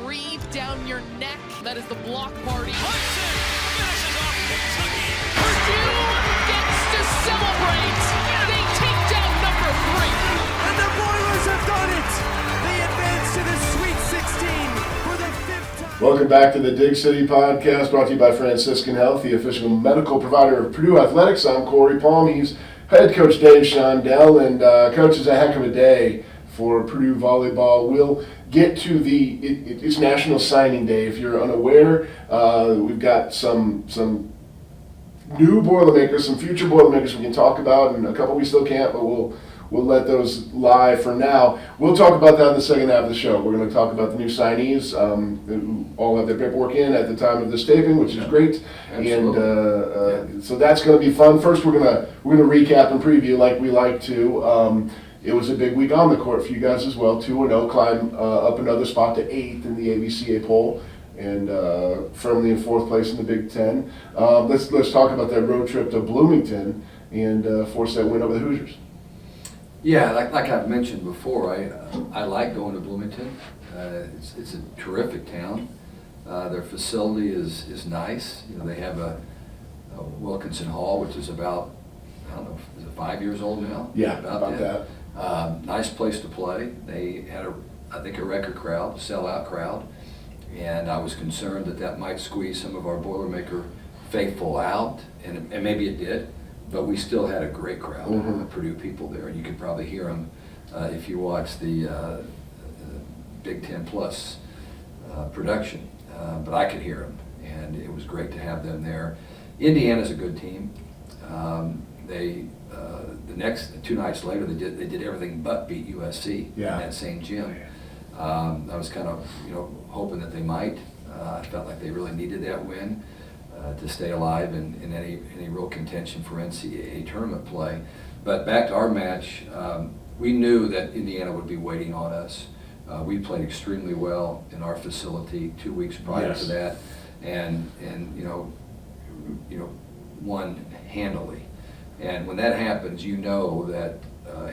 breathe down your neck. That is the block party. Hudson finishes off Kentucky. Purdue gets to celebrate. They take down number 3. And the Boilers have done it. They advance to the Sweet 16 for the 5th time. Welcome back to the Dig City Podcast, brought to you by Franciscan Health, the official medical provider of Purdue Athletics. I'm Corey Palm. He's head coach Dave Shondell, and coach, is a heck of a day for Purdue volleyball. We'll get to it's National Signing Day. If you're unaware, we've got some new Boilermakers, some future Boilermakers we can talk about, and a couple we still can't, but we'll let those lie for now. We'll talk about that in the second half of the show. We're going to talk about the new signees who all have their paperwork in at the time of this taping, which is great. Absolutely. And so that's going to be fun. First, we're going to recap and preview like we like to. It was a big week on the court for you guys as well. 2-0, climb up another spot to 8th in the ABCA poll, and firmly in 4th place in the Big Ten. Let's talk about that road trip to Bloomington and force that win over the Hoosiers. Yeah, like I've mentioned before, I like going to Bloomington. It's a terrific town. Their facility is nice. You know, they have a Wilkinson Hall, which is about, I don't know, is it 5 years old now? Yeah, about that. Nice place to play. They had I think a record crowd, a sellout crowd, and I was concerned that might squeeze some of our Boilermaker faithful out, and maybe it did. But we still had a great crowd of Purdue people there, and you could probably hear them if you watch the Big Ten Plus production. But I could hear them, and it was great to have them there. Indiana's a good team. The next 2 nights later, they did everything but beat USC in that same gym. I was kind of hoping that they might. I felt like they really needed that win to stay alive in any real contention for NCAA tournament play. But back to our match, we knew that Indiana would be waiting on us. We played extremely well in our facility 2 weeks prior to that, and won handily. And when that happens, you know that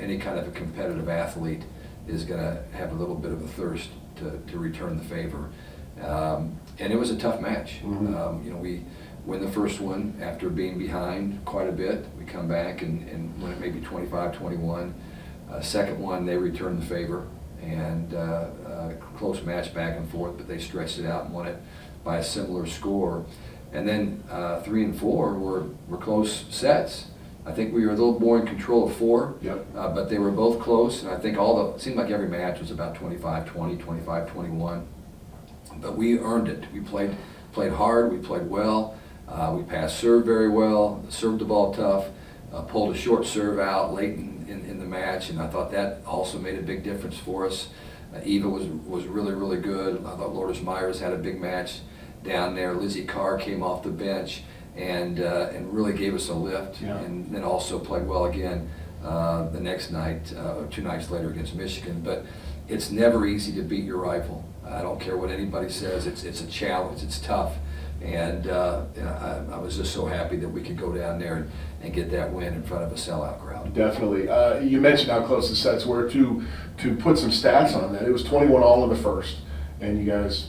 any kind of a competitive athlete is going to have a little bit of a thirst to return the favor. And it was a tough match. We win the first one after being behind quite a bit. We come back and win it maybe 25-21. Second one, they returned the favor, and close match back and forth, but they stretched it out and won it by a similar score. And then 3 and 4 were close sets. I think we were a little more in control of 4, but they were both close, and I think it seemed like every match was about 25-20, 25-21. But we earned it. We played hard, we played well, we passed serve very well, served the ball tough, pulled a short serve out late in the match, and I thought that also made a big difference for us. Eva was really, really good. I thought Lourdes Myers had a big match down there. Lizzie Carr came off the bench and really gave us a lift, and then also played well again the next night, 2 nights later against Michigan. But it's never easy to beat your rival. I don't care what anybody says. It's a challenge. It's tough, and I was just so happy that we could go down there and get that win in front of a sellout crowd. Definitely. You mentioned how close the sets were. To put some stats on that, it was 21 all in the first, and you guys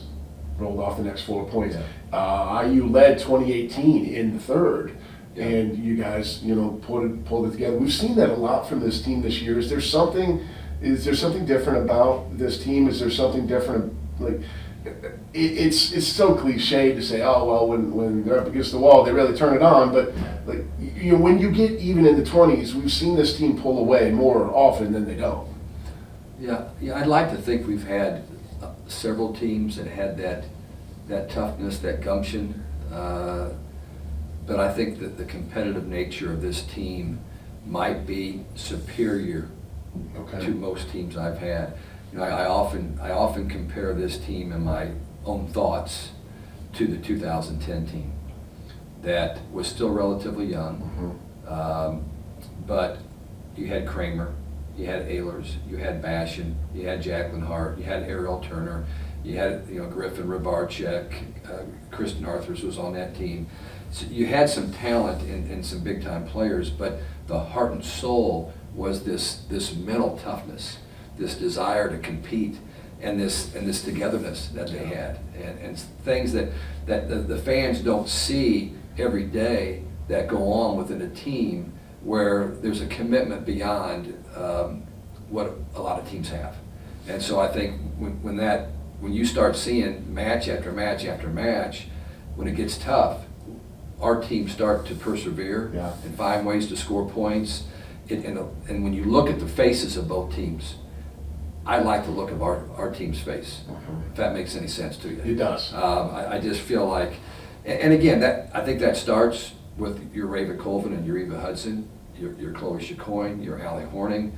rolled off the next 4 points. IU led 2018 in the third, and you guys, pulled it together. We've seen that a lot from this team this year. Is there something different about this team? Is there something different? Like, it's so cliche to say, oh well, when they're up against the wall, they really turn it on. But when you get even in the 20s, we've seen this team pull away more often than they don't. Yeah. I'd like to think we've had several teams that had that toughness, that gumption, but I think that the competitive nature of this team might be superior to most teams I've had. I often compare this team in my own thoughts to the 2010 team that was still relatively young, but you had Kramer, you had Ehlers, you had Bashan, you had Jacqueline Hart, you had Ariel Turner, you had Griffin, Rabarchek, Kristen Arthurs was on that team. So you had some talent and some big time players, but the heart and soul was this mental toughness, this desire to compete. and this togetherness that they had, and things that the fans don't see every day that go on within a team where there's a commitment beyond what a lot of teams have. And so I think when you start seeing match after match after match, when it gets tough, our teams start to persevere and find ways to score points. And when you look at the faces of both teams, I like the look of our team's face, if that makes any sense to you. It does. I just feel like, and again, I think that starts with your Raven Colvin and your Eva Hudson, your Chloe Chacoin, your Allie Horning,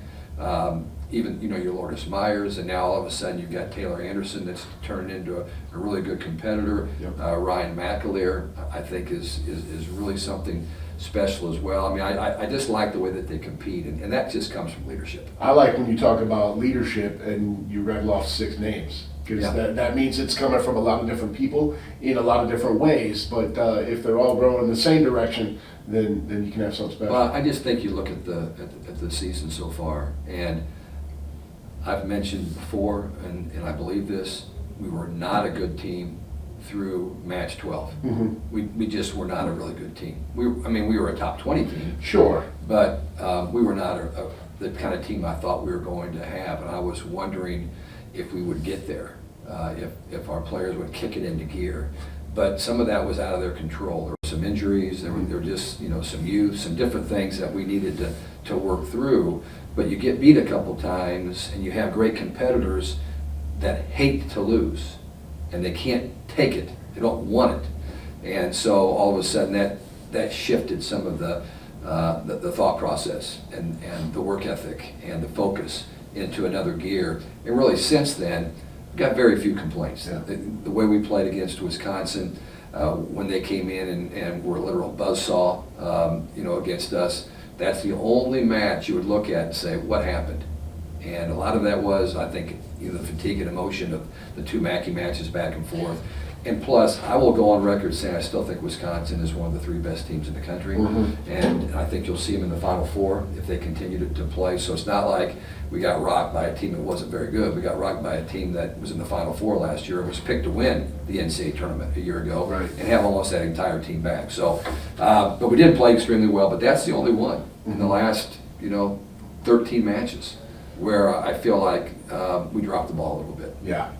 even your Lourdes Myers, and now all of a sudden you've got Taylor Anderson that's turned into a really good competitor. Ryan McAleer, I think, is really something special as well. I mean, I just like the way that they compete, and that just comes from leadership. I like when you talk about leadership and you rattle off 6 names, because that means it's coming from a lot of different people in a lot of different ways, but if they're all growing in the same direction, then you can have something special. Well, I just think you look at the season so far, and I've mentioned before, and I believe this, we were not a good team through match 12. We just were not a really good team. We were a top 20 team. Sure. But we were not the kind of team I thought we were going to have, and I was wondering if we would get there, if our players would kick it into gear. But some of that was out of their control. There were some injuries, there were just some youth, some different things that we needed to work through. But you get beat a couple times, and you have great competitors that hate to lose, and they can't take it. They don't want it. And so all of a sudden that shifted some of the thought process and the work ethic and the focus into another gear. And really since then, we've got very few complaints. The way we played against Wisconsin, when they came in and were a literal buzzsaw against us, that's the only match you would look at and say, what happened? And a lot of that was, I think, the fatigue and emotion of the 2 Mackey matches back and forth. And plus, I will go on record saying I still think Wisconsin is one of the 3 best teams in the country. And I think you'll see them in the Final Four if they continue to play. So it's not like we got rocked by a team that wasn't very good. We got rocked by a team that was in the Final Four last year and was picked to win the NCAA tournament a year ago and have almost that entire team back. So, but we did play extremely well, but that's the only one in the last, 13 matches where I feel like we dropped the ball a little bit. Yeah.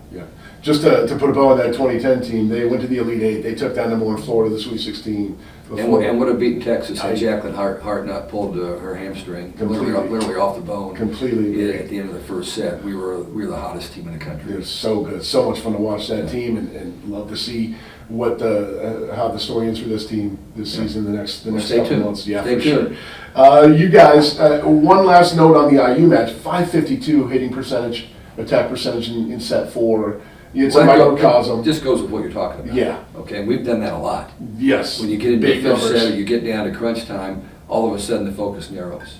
Just to put a bow on that 2010 team, they went to the Elite Eight. They took down #1 Florida, the Sweet 16. And would have beaten Texas had Jacqueline Hart not pulled her hamstring, literally off the bone. Completely. At the end of the first set, we were the hottest team in the country. It was so good, so much fun to watch that team, and love to see what how the story ends for this team this season, the next couple months. Yeah, Stay for tuned. sure. You guys, one last note on the IU match: 552 hitting percentage, attack percentage in set 4. It's a microcosm. Just goes with what you're talking about. Yeah. Okay, and we've done that a lot. Yes. When you get into the big 5th numbers. set, or you get down to crunch time, all of a sudden the focus narrows.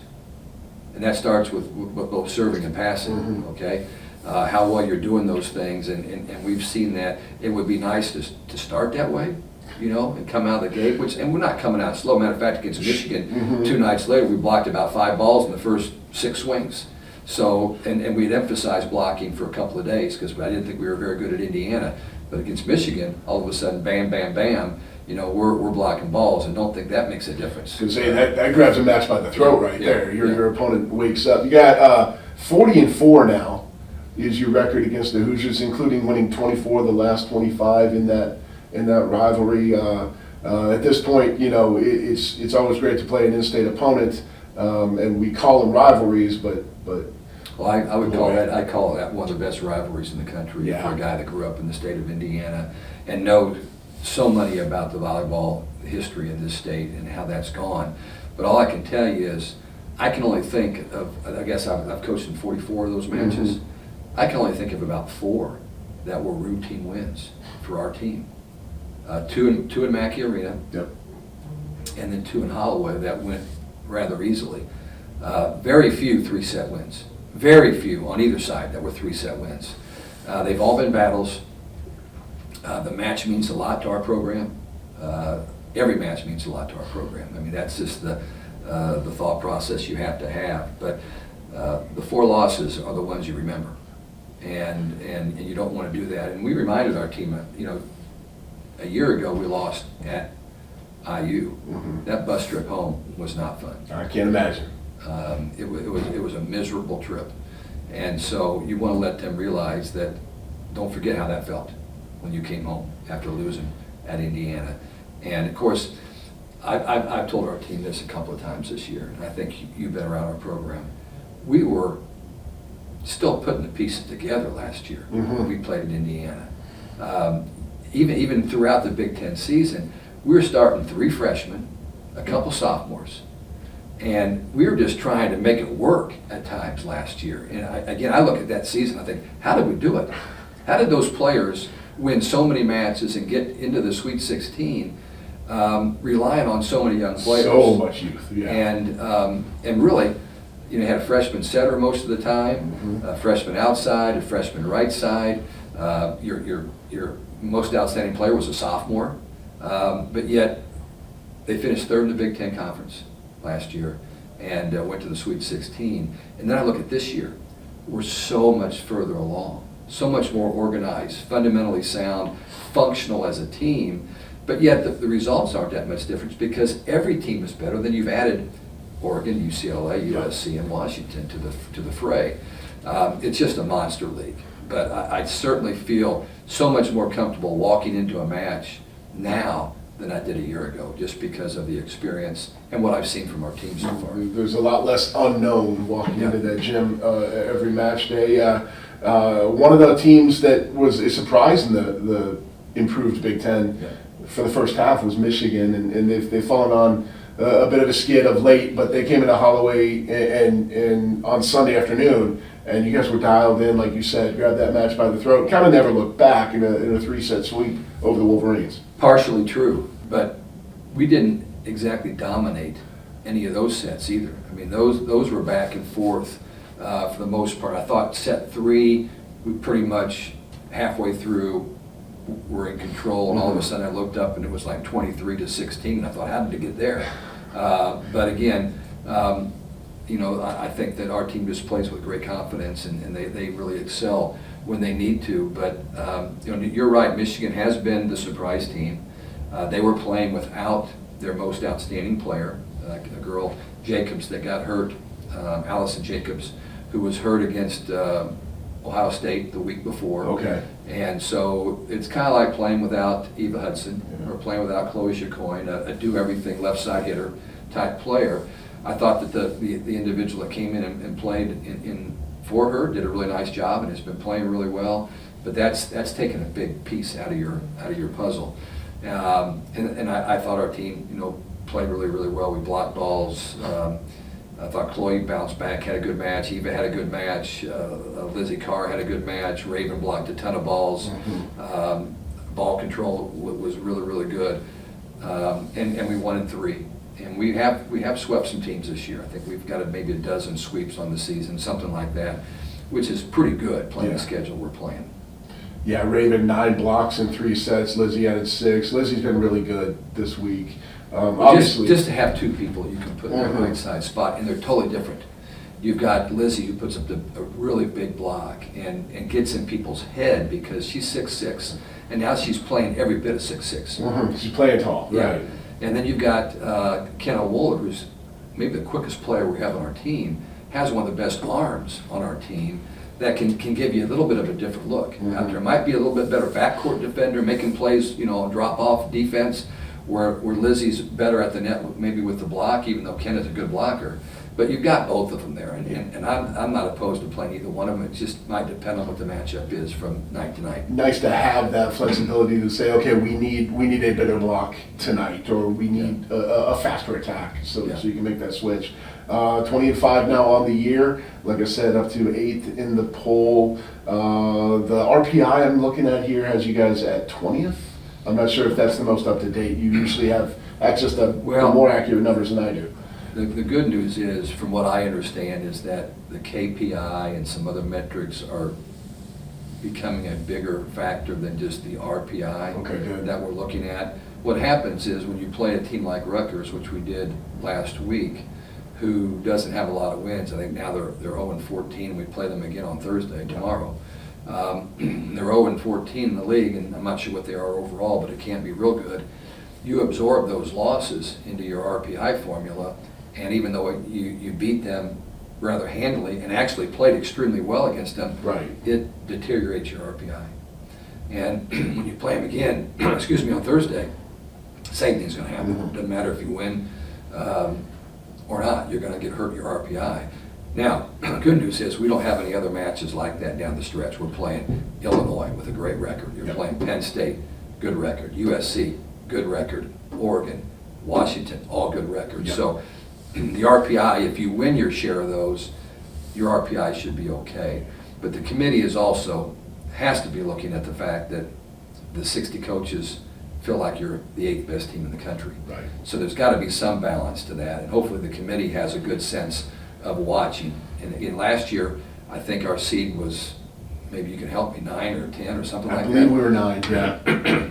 And that starts with both serving and passing, okay? How well you're doing those things, and we've seen that. It would be nice to start that way, and come out of the gate, and we're not coming out slow. Matter of fact, against Michigan, 2 nights later, we blocked about 5 balls in the first 6 swings. So, and we'd emphasized blocking for a couple of days because I didn't think we were very good at Indiana. But against Michigan, all of a sudden, bam, bam, bam, we're blocking balls, and don't think that makes a difference. Because that grabs a match by the throat there. Your opponent wakes up. You got 40-4 now is your record against the Hoosiers, including winning 24 of the last 25 in that rivalry. At this point, it's always great to play an in-state opponent, and we call them rivalries, but. Well, I would call that one of the best rivalries in the country Yeah. for a guy that grew up in the state of Indiana and knows so many about the volleyball history in this state and how that's gone. But all I can tell you is I can only think of, I guess I've coached in 44 of those matches. I can only think of about 4 that were routine wins for our team. 2 in Mackey Arena, and then 2 in Holloway that went rather easily. Very few 3-set wins. Very few on either side that were 3-set wins. They've all been battles. The match means a lot to our program. Every match means a lot to our program. I mean, that's just the thought process you have to have. But the 4 losses are the ones you remember. and you don't want to do that. And we reminded our team, a year ago we lost at IU. That bus trip home was not fun. I can't imagine. It was a miserable trip, and so you want to let them realize that. Don't forget how that felt when you came home after losing at Indiana. And of course, I've told our team this a couple of times this year, and I think you've been around our program. We were still putting the pieces together last year when we played in Indiana. Even throughout the Big Ten season, we were starting 3 freshmen, a couple sophomores, and we were just trying to make it work at times last year. And I look at that season, I think, how did we do it? How did those players win so many matches and get into the Sweet 16, relying on so many young players? So much youth, yeah. And really, you had a freshman setter most of the time, a freshman outside, a freshman right side. Your most outstanding player was a sophomore, but yet they finished 3rd in the Big Ten Conference last year and went to the Sweet 16. And then I look at this year, we're so much further along, so much more organized, fundamentally sound, functional as a team, but yet the results aren't that much different because every team is better. Then you've added Oregon, UCLA, USC, and Washington to the fray. It's just a monster league. But I certainly feel so much more comfortable walking into a match now than I did a year ago, just because of the experience and what I've seen from our team so far. There's a lot less unknown walking into that gym every match day. One of the teams that was a surprise in the improved Big Ten for the first half was Michigan, and they've fallen on a bit of a skid of late, but they came into Holloway and on Sunday afternoon, and you guys were dialed in, like you said, grabbed that match by the throat, kind of never looked back in a 3-set sweep over the Wolverines. Partially true, but we didn't exactly dominate any of those sets either. I mean, those were back and forth for the most part. I thought set 3, we pretty much halfway through were in control, and all of a sudden I looked up and it was like 23-16. I thought, how did it get there? But again, I think that our team just plays with great confidence, and they really excel when they need to. But you're right, Michigan has been the surprise team. They were playing without their most outstanding player, a girl, Jacobs, that got hurt, Allison Jacobs, who was hurt against Ohio State the week before. Okay. And so it's kind of like playing without Eva Hudson or playing without Chloe Chacoin, a do-everything left side hitter type player. I thought that the individual that came in and played in for her did a really nice job and has been playing really well. But that's taken a big piece out of your puzzle. And I thought our team played really, really well. We blocked balls. I thought Chloe bounced back, had a good match. Eva had a good match. Lizzie Carr had a good match. Raven blocked a ton of balls. Ball control was really, really good. And we won in 3. And we have swept some teams this year. I think we've got maybe a dozen sweeps on the season, something like that, which is pretty good playing the schedule we're playing. Yeah, Raven 9 blocks in 3 sets. Lizzie added 6. Lizzie's been really good this week. Obviously, just to have 2 people you can put in their right side spot, and they're totally different. You've got Lizzie, who puts up a really big block and gets in people's head because she's 6'6", and now she's playing every bit of 6'6". She's playing tall, right? And then you've got Kenna Woolard, who's maybe the quickest player we have on our team, has one of the best arms on our team that can give you a little bit of a different look out there. Might be a little bit better backcourt defender, making plays, drop off defense, where Lizzie's better at the net, maybe with the block, even though Kenna's a good blocker. But you've got both of them there, and I'm not opposed to playing either one of them. It just might depend on what the matchup is from night to night. Nice to have that flexibility to say, okay, we need a better block tonight, or we need a faster attack, so you can make that switch. 20-5 now on the year. Like I said, up to 8th in the poll. The RPI I'm looking at here has you guys at 20th. I'm not sure if that's the most up to date. You usually have access to more accurate numbers than I do. The good news is, from what I understand, is that the KPI and some other metrics are becoming a bigger factor than just the RPI that we're looking at. What happens is when you play a team like Rutgers, which we did last week, who doesn't have a lot of wins. I think now they're 0-14. We play them again on Thursday, tomorrow. They're 0-14 in the league, and I'm not sure what they are overall, but it can't be real good. You absorb those losses into your RPI formula, and even though you beat them rather handily and actually played extremely well against them, Right. it deteriorates your RPI. And when you play them again, excuse me, on Thursday, same thing's going to happen. Mhm. Doesn't matter if you win or not, you're going to get hurt your RPI. Now, good news is we don't have any other matches like that down the stretch. We're playing Illinois with a great record. You're Yep. playing Penn State, good record. USC, good record. Oregon, Washington, all good records. Yep. So the RPI, if you win your share of those, your RPI should be okay. But the committee is also, has to be looking at the fact that the 60 coaches feel like you're the 8th best team in the country. Right. So there's got to be some balance to that, and hopefully the committee has a good sense of watching. And again, last year, I think our seed was, maybe you can help me, 9 or 10 or something I like believe that. we were 9, yeah.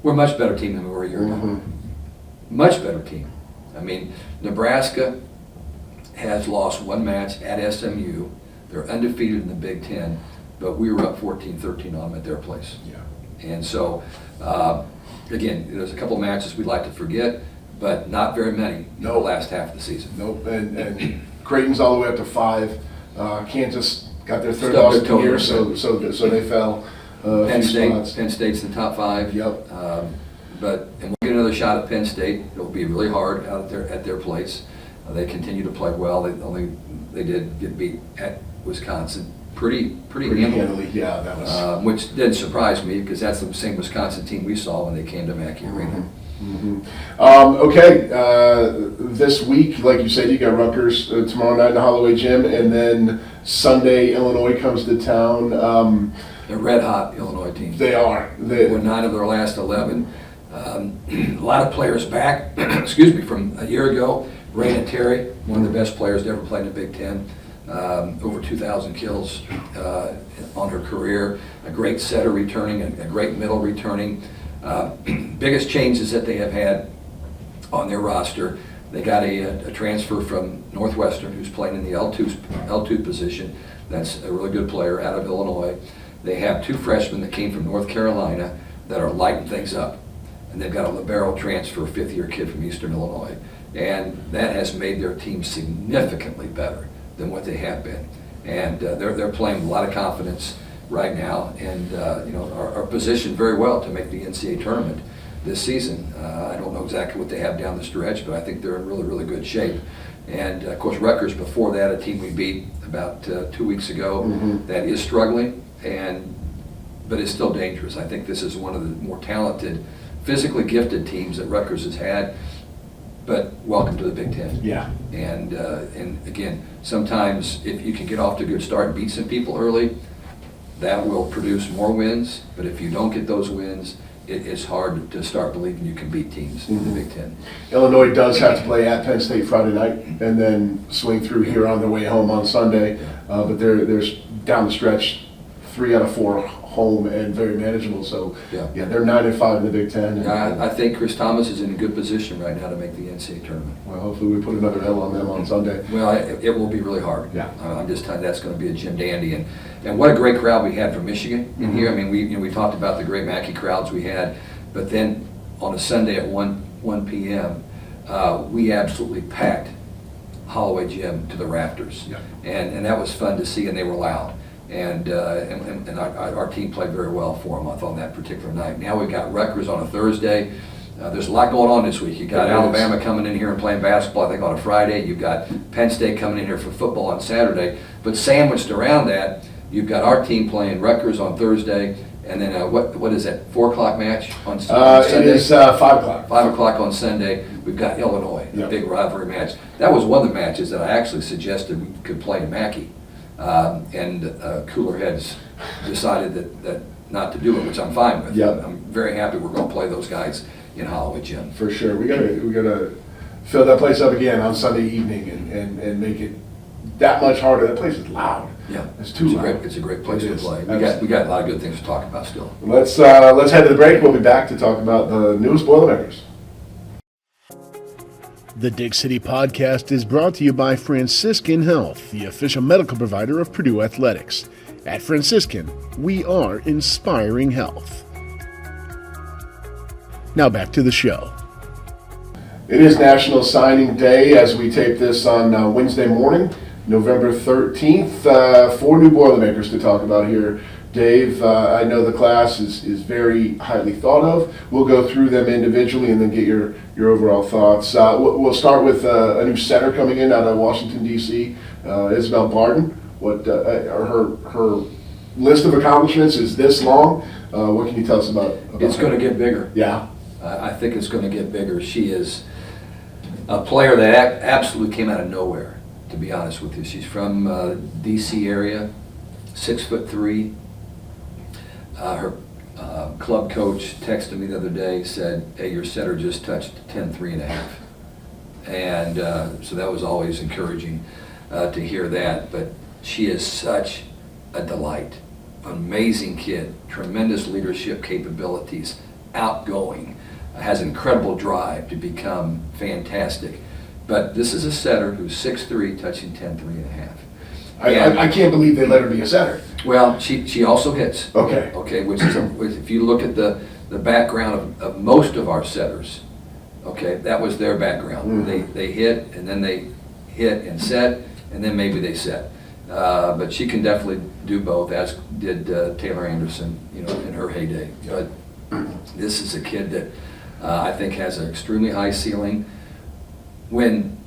We're a much better team than we were a year ago. Mhm. Much better team. I mean, Nebraska has lost one match at SMU. They're undefeated in the Big Ten, but we were up 14-13 on them at their place. Yeah. And so, again, there's a couple matches we'd like to forget, but not very many in the No. last half of the season. Nope, and Creighton's all the way up to 5. Kansas got their third Stubbed loss their of the year, toe. so they fell a Penn few spots. State's in the top 5. Yep. And we'll get another shot at Penn State. It'll be really hard out there at their place. They continue to play well. They did get beat at Wisconsin pretty handily. handily, yeah, that was. Which didn't surprise me because that's the same Wisconsin team we saw when they came to Mackey Arena. Okay, this week, like you said, you got Rutgers tomorrow night in the Holloway Gym, and then Sunday, Illinois comes to town. They're red hot, Illinois team. They are. They won 9 of their last 11. A lot of players back, excuse me, from a year ago. Raina Terry, one of the best players to ever play in the Big Ten. Over 2,000 kills on her career. A great setter returning, a great middle returning. Biggest changes that they have had on their roster, they got a transfer from Northwestern who's playing in the L2 position. That's a really good player out of Illinois. They have 2 freshmen that came from North Carolina that are lighting things up. And they've got a libero transfer, 5th-year kid from Eastern Illinois. And that has made their team significantly better than what they have been. And they're playing with a lot of confidence right now, and are positioned very well to make the NCAA tournament this season. I don't know exactly what they have down the stretch, but I think they're in really, really good shape. And of course, Rutgers before that, a team we beat about 2 weeks ago, that is struggling, but it's still dangerous. I think this is one of the more talented, physically gifted teams that Rutgers has had. But welcome to the Big Ten. Yeah. And again, sometimes if you can get off to a good start and beat some people early, that will produce more wins. But if you don't get those wins, it's hard to start believing you can beat teams in the Big Ten. Illinois does have to play at Penn State Friday night, and then swing through here on their way home on Sunday. But there's down the stretch 3 out of 4 home and very manageable. So Yeah. they're 9-5 in the Big Ten. And, I think Chris Thomas is in a good position right now to make the NCAA tournament. well, hopefully we put another L on them on Sunday. Well, it will be really hard. Yeah. I'm just telling you, that's going to be a Jim Dandy. And what a great crowd we had from Michigan in here. I mean, we talked about the great Mackey crowds we had, but then on a Sunday at 1 p.m., we absolutely packed Holloway Gym to the rafters. Yeah. And that was fun to see, and they were loud. And our team played very well for them on that particular night. Now we've got Rutgers on a Thursday. There's a lot going on this week. You've got Alabama coming in here and playing basketball, I think, on a Friday. You've got Penn State coming in here for football on Saturday. But sandwiched around that, you've got our team playing Rutgers on Thursday. And then what is that, 4 o'clock match on Sunday? It is 5 o'clock. 5 o'clock on Sunday. We've got Illinois, a Yep. big rivalry match. That was one of the matches that I actually suggested we could play in Mackey. Cooler heads decided that not to do it, which I'm fine with. Yep. I'm very happy we're going to play those guys in Holloway Gym. For sure. We gotta fill that place up again on Sunday evening and make it that much harder. That place is loud. Yeah, It's too loud. It's a great place It to is. play. Absolutely. We got a lot of good things to talk about still. Let's head to the break. We'll be back to talk about the newest Boilermakers. The Dig City Podcast is brought to you by Franciscan Health, the official medical provider of Purdue Athletics. At Franciscan, we are inspiring health. Now back to the show. It is National Signing Day as we tape this on Wednesday morning, November 13th. 4 new Boilermakers to talk about here. Dave, I know the class is very highly thought of. We'll go through them individually and then get your overall thoughts. We'll start with a new setter coming in out of Washington, D.C., Isabel Barden. What her list of accomplishments is this long. What can you tell us about It's going to get bigger. Yeah. I think it's going to get bigger. She is a player that absolutely came out of nowhere, to be honest with you. She's from D.C. area, 6'3". Her club coach texted me the other day, said, "Hey, your setter just touched 10.3.5." And so that was always encouraging to hear that. But she is such a delight. Amazing kid, tremendous leadership capabilities, outgoing, has incredible drive to become fantastic. But this is a setter who's 6'3", touching 10.3.5. I can't believe they let her be a setter. Well, she also hits. Okay. Okay, which if you look at the background of most of our setters, okay, that was their background. They hit, and then they hit and set, and then maybe they set. But she can definitely do both, as did Taylor Anderson, in her heyday. But this is a kid that I think has an extremely high ceiling. When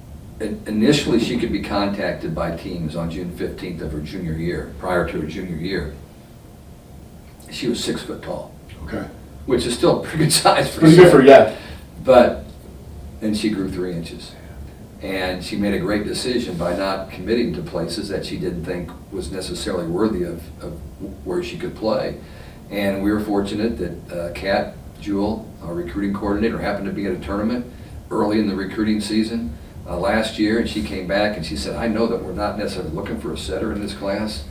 initially she could be contacted by teams on June 15th of her junior year, prior to her junior year, she was 6 foot tall. Okay. Which is still a pretty good size for Pretty good for, yeah. But, and she grew 3 inches. And she made a great decision by not committing to places that she didn't think was necessarily worthy of where she could play. And we were fortunate that Kat Jewell, our recruiting coordinator, happened to be at a tournament early in the recruiting season last year, and she came back and she said, "I know that we're not necessarily looking for a setter in this class,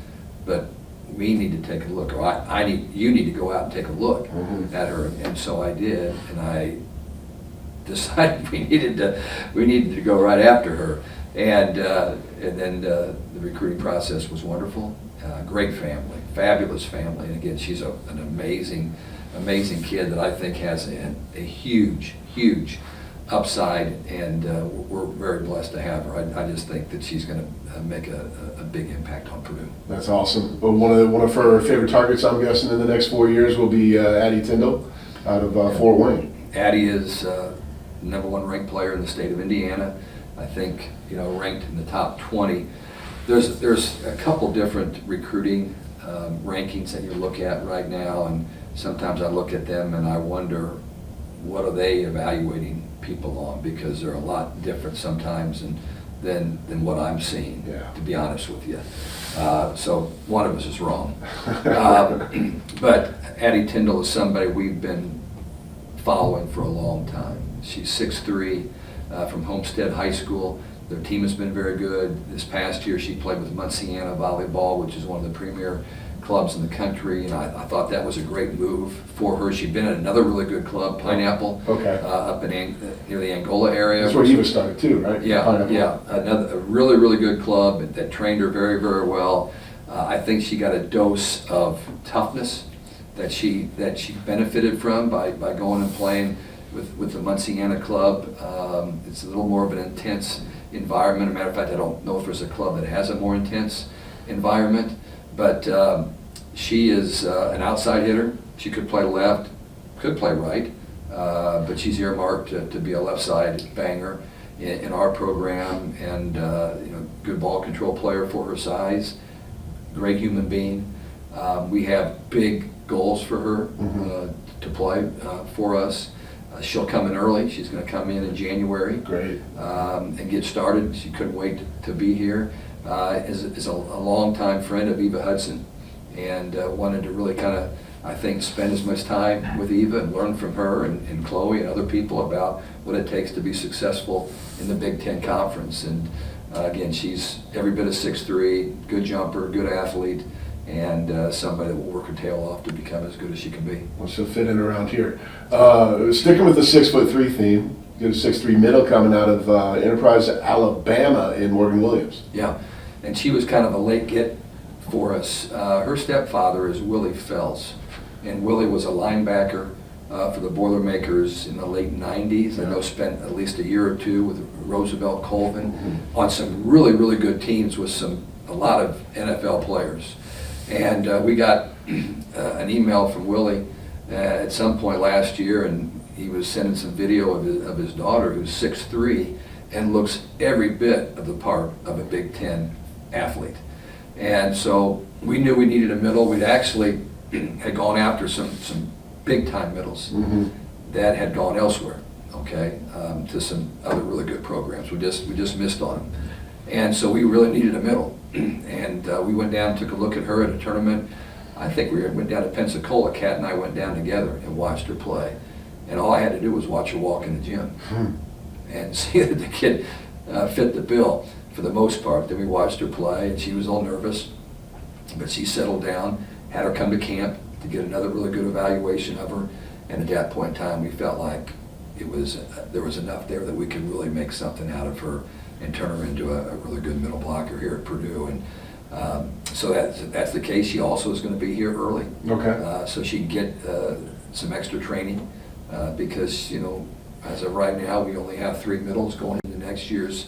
but we need to take a look, or you need to go out and take a look at her." And so I did, and I decided we needed to go right after her, and then the recruiting process was wonderful. Great family, fabulous family, and again, she's an amazing kid that I think has a huge upside, and we're very blessed to have her. I just think that she's going to make a big impact on Purdue. That's awesome. Well, one of her favorite targets, I'm guessing, in the next 4 years will be Addie Tyndall out of Fort Wayne. Addie is #1 ranked player in the state of Indiana. I think ranked in the top 20. There's a couple different recruiting rankings that you look at right now, and sometimes I look at them and I wonder, what are they evaluating people on? Because they're a lot different sometimes than what I'm seeing, to be honest with you. So one of us is wrong. But Addie Tyndall is somebody we've been following for a long time. She's 6'3", from Homestead High School. Their team has been very good. This past year she played with Munciana Volleyball, which is one of the premier clubs in the country, and I thought that was a great move for her. She'd been at another really good club, Pineapple, up in near the Angola area. That's where he was started too, right? Yeah, Pineapple. yeah, a really good club that trained her very well. I think she got a dose of toughness that she benefited from by going and playing with the Munciana club. It's a little more of an intense environment. As a matter of fact, I don't know if there's a club that has a more intense environment, but she is an outside hitter. She could play left, could play right, but she's earmarked to be a left side banger in our program, and good ball control player for her size, great human being. We have big goals for her to play for us. She'll come in early. She's going to come in January. Great. And get started. She couldn't wait to be here. Is a longtime friend of Eva Hudson, and wanted to really kind of, I think, spend as much time with Eva and learn from her and Chloe and other people about what it takes to be successful in the Big Ten Conference. And again, she's every bit of 6'3", good jumper, good athlete, and somebody that will work her tail off to become as good as she can be. Well, she'll fit in around here. Sticking with the 6'3" theme, you got a 6'3" middle coming out of Enterprise, Alabama in Morgan Williams. Yeah, and she was kind of a late get for us. Her stepfather is Willie Fells, and Willie was a linebacker for the Boilermakers in the late 90s. I know spent at least a year or two with Roosevelt Colvin on some really, really good teams with a lot of NFL players. And we got an email from Willie at some point last year, and he was sending some video of his daughter, who's 6'3", and looks every bit of the part of a Big Ten athlete. And so we knew we needed a middle. We'd actually had gone after some big-time middles that had gone elsewhere, okay, to some other really good programs. We just missed on them. And so we really needed a middle. And we went down and took a look at her at a tournament. I think we went down to Pensacola. Kat and I went down together and watched her play. And all I had to do was watch her walk in the gym and see that the kid fit the bill for the most part. Then we watched her play, and she was all nervous, but she settled down, had her come to camp to get another really good evaluation of her. And at that point in time, we felt like there was enough there that we could really make something out of her and turn her into a really good middle blocker here at Purdue. And so that's the case. She also is going to be here early, so she can get some extra training because, you know, as of right now, we only have 3 middles going into next year's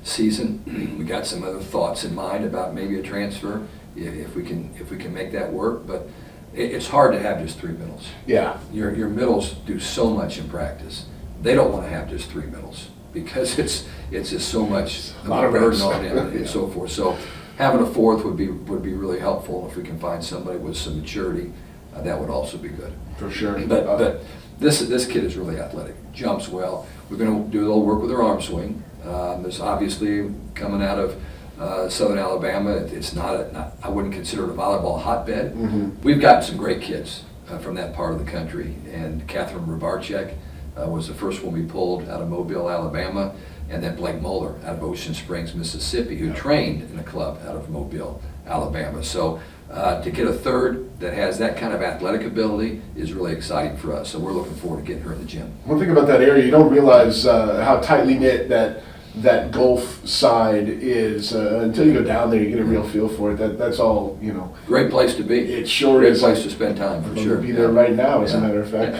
season. We got some other thoughts in mind about maybe a transfer if we can make that work, but it's hard to have just 3 middles. Yeah. Your middles do so much in practice. They don't want to have just 3 middles because it's just so much of a burden on them and so forth. So having a 4th would be really helpful. If we can find somebody with some maturity, that would also be good. For sure. But this kid is really athletic, jumps well. We're going to do a little work with her arm swing. There's obviously coming out of Southern Alabama. It's not I wouldn't consider it a volleyball hotbed. We've gotten some great kids from that part of the country, and Catherine Rubarczyk was the first one we pulled out of Mobile, Alabama, and then Blake Moeller out of Ocean Springs, Mississippi, who trained in a club out of Mobile, Alabama. So to get a third that has that kind of athletic ability is really exciting for us. So we're looking forward to getting her in the gym. One thing about that area, you don't realize how tightly knit that Gulf side is until you go down there. You get a real feel for it. That's all, you know. Great place to be. It sure Great is. place to spend time, for sure. We'll be there right now, as a matter of fact.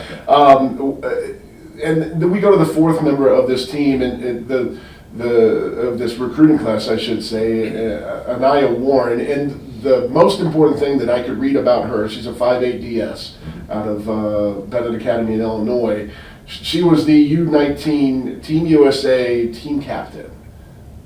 And then we go to the 4th member of this team, and of this recruiting class, I should say, Anaya Warren. And the most important thing that I could read about her, she's a 5'8" DS out of Bennett Academy in Illinois. She was the U19 Team USA team captain.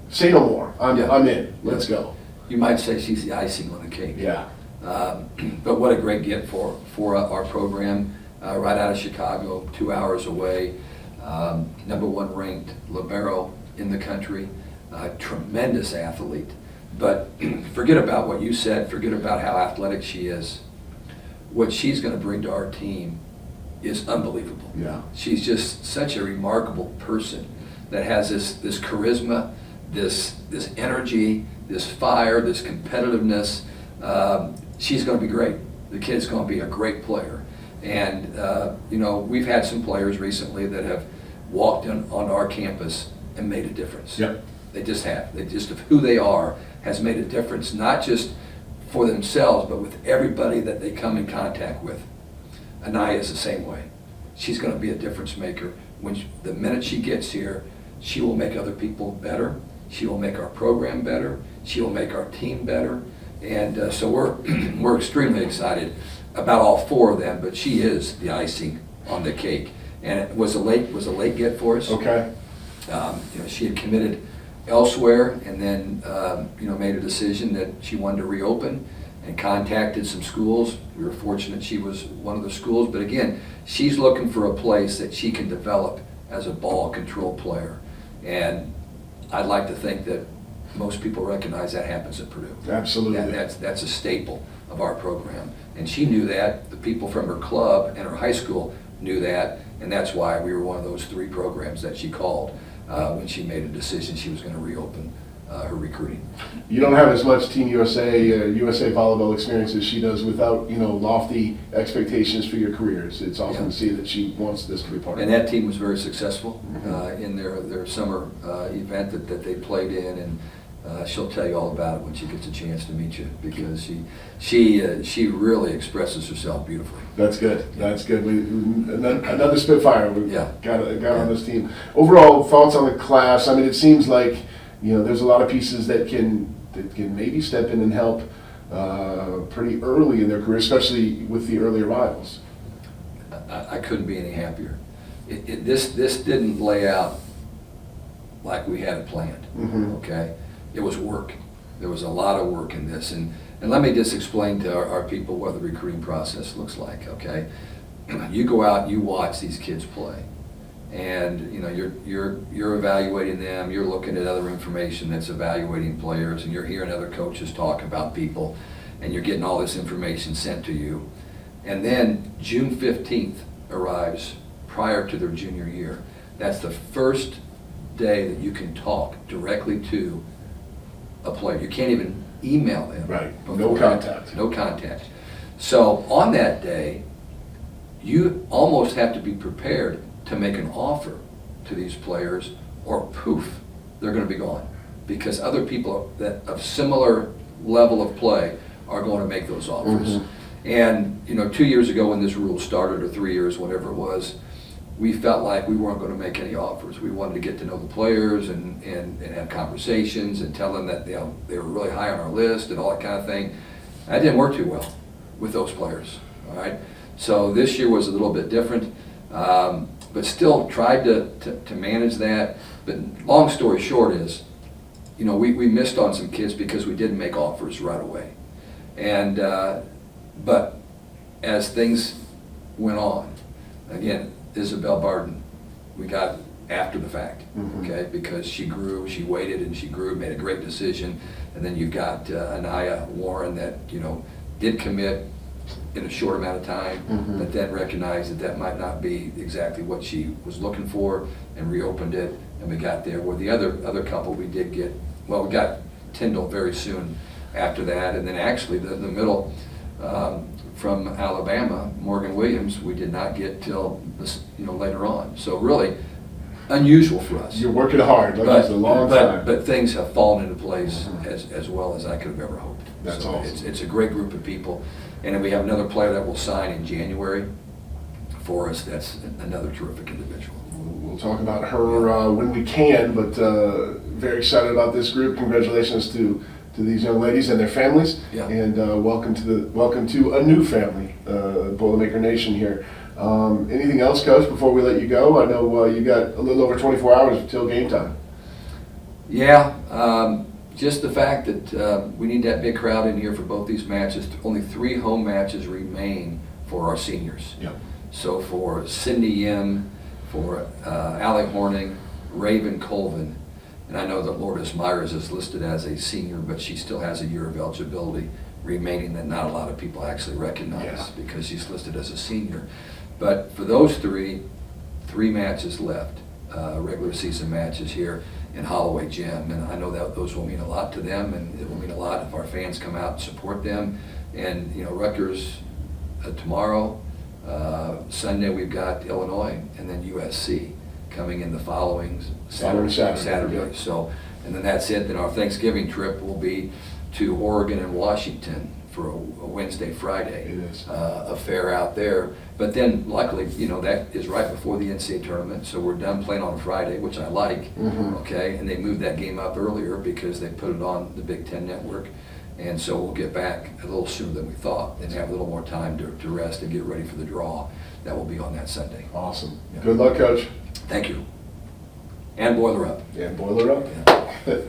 Say no more. I'm in. Let's go. You might say she's the icing on the cake. Yeah. But what a great get for our program. Right out of Chicago, 2 hours away. #1 ranked libero in the country. Tremendous athlete. But forget about what you said. Forget about how athletic she is. What she's going to bring to our team is unbelievable. Yeah. She's just such a remarkable person that has this charisma, this energy, this fire, this competitiveness. She's going to be great. The kid's going to be a great player. And, you know, we've had some players recently that have walked on our campus and made a difference. Yep. They just have. They just, of who they are, has made a difference, not just for themselves, but with everybody that they come in contact with. Anaya is the same way. She's going to be a difference maker. The minute she gets here, she will make other people better. She will make our program better. She will make our team better. And so we're extremely excited about all 4 of them, but she is the icing on the cake. And it was a late get for us. Okay. You know, she had committed elsewhere, and then you know, made a decision that she wanted to reopen and contacted some schools. We were fortunate she was one of the schools, but again, she's looking for a place that she can develop as a ball control player. And I'd like to think that most people recognize that happens at Purdue. Absolutely. That's a staple of our program. And she knew that. The people from her club and her high school knew that, and that's why we were one of those 3 programs that she called when she made a decision she was going to reopen her recruiting. You don't have as much Team USA, USA volleyball experience as she does without, you know, lofty expectations for your careers. It's awesome to see that she wants this to be part of it. And that team was very successful in their summer event that they played in, She'll tell you all about it when she gets a chance to meet you, because she really expresses herself beautifully. That's good. That's good. Another Spitfire we Yeah. got on this team. Overall thoughts on the class? I mean, it seems like there's a lot of pieces that can maybe step in and help pretty early in their career, especially with the early arrivals. I couldn't be any happier. This didn't lay out like we had it planned. Mhm. Okay, it was work. There was a lot of work in this, and let me just explain to our people what the recruiting process looks like. Okay, you go out, you watch these kids play, and you're evaluating them. You're looking at other information that's evaluating players, and you're hearing other coaches talk about people, and you're getting all this information sent to you. And then June 15th arrives prior to their junior year. That's the first day that you can talk directly to a player. You can't even email them. Right. No before contact. No contact. So on that day, you almost have to be prepared to make an offer to these players, or poof, they're going to be gone, because other people that of similar level of play are going to make those offers. Mhm. And 2 years ago when this rule started, or 3 years, whatever it was, we felt like we weren't going to make any offers. We wanted to get to know the players and have conversations and tell them that they were really high on our list and all that kind of thing. That didn't work too well with those players. All right. So this year was a little bit different, but still tried to manage that. But long story short is, we missed on some kids because we didn't make offers right away. And but as things went on, again, Isabel Barden, we got after the fact, okay, because she grew, she waited and she grew, made a great decision. And then you've got Anaya Warren that, did commit in a short amount of time, but then recognized that might not be exactly what she was looking for, and reopened it, and we got there. Where the other couple we did get, we got Tyndall very soon after that, and then actually the middle, from Alabama, Morgan Williams, we did not get till later on. So really unusual for us. You're working hard. It's a long time. But things have fallen into place as well as I could have ever hoped. That's so awesome. It's a great group of people, and then we have another player that will sign in January for us. That's another terrific individual. We'll talk about her when we can, but very excited about this group. Congratulations to these young ladies and their families, Yeah. and welcome to a new family, Boilermaker Nation here. Anything else, Coach, before we let you go? I know you got a little over 24 hours until game time. Yeah, just the fact that we need that big crowd in here for both these matches. Only 3 home matches remain for our seniors. Yep. So for Cindy Yim, for Allie Horning, Raven Colvin, and I know that Lourdes Myers is listed as a senior, but she still has a year of eligibility remaining that not a lot of people actually recognize, because she's listed as a senior. But for those 3 matches left, regular season matches here in Holloway Gym, and I know that those will mean a lot to them, and it will mean a lot if our fans come out and support them. And Rutgers tomorrow, Sunday we've got Illinois, and then USC coming in the following Saturday. Yeah. So, and then that's it. Then our Thanksgiving trip will be to Oregon and Washington for a Wednesday, Friday It is. affair out there. But then luckily, that is right before the NCAA tournament, so we're done playing on a Friday, which I like, okay? And they moved that game up earlier because they put it on the Big Ten Network. And so we'll get back a little sooner than we thought and have a little more time to rest and get ready for the draw that will be on that Sunday. Awesome. Yeah. Good luck, Coach. Thank you. And boiler up. And boiler up. Yeah.